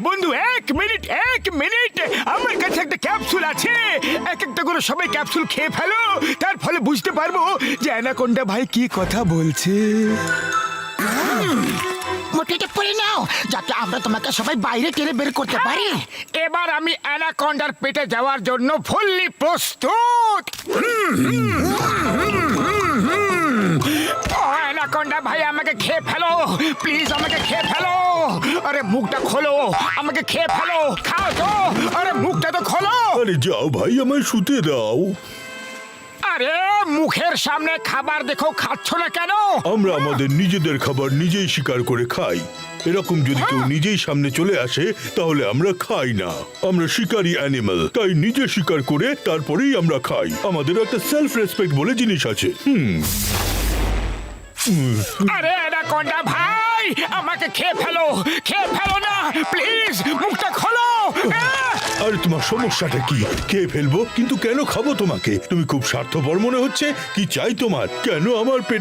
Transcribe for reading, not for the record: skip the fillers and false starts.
বন্ধু, এক মিনিট, আমার কাছে একটা ক্যাপসুল আছে। একটা করে সবাই ক্যাপসুল খেয়ে ফেলো, তার ফলে বুঝতে পারবো যে অ্যানাকোন্ডা ভাই কি কথা বলছে। মোটেটা পরে নাও, যাতে আমরা তোমাকে সবাই বাইরে টেনে বের করতে পারি। এবার আমি অ্যানাকোন্ডার পেটে যাওয়ার জন্য ফুললি প্রস্তুত। অ্যানাকোন্ডা ভাই, আমাকে খেয়ে ফেলো প্লিজ, আমাকে খেয়ে ফেলো। আরে মুখটা খোলো, আমাকে খেয়ে ফেলো, খাও তো। আরে মুখটা তো খোলো। আরে যাও ভাই, আমায় শুতে দাও। আরে মুখের সামনে খাবার দেখো, খাচ্ছ না কেন? আমরা আমাদের নিজেদের খাবার নিজেই শিকার করে খাই। এরকম যদি কেউ নিজেই সামনে চলে আসে তাহলে আমরা খাই না। আমরা শিকারী অ্যানিমাল, তাই নিজে শিকার করে তারপরেই আমরা খাই। আমাদের একটা সেলফ রেসপেক্ট বলে জিনিস আছে। আরে অ্যানাকোন্ডা ভাই, আমাকে খেয়ে ফেলো না প্লিজ, মুখটা খোলো। আরে তোমার সমস্যাটা কি? খেয়ে ফেলবো, কিন্তু কেন খাবো তোমাকে? তুমি খুব স্বার্থপর মনে হচ্ছে। কি চাই তোমার? কেন আমার পেট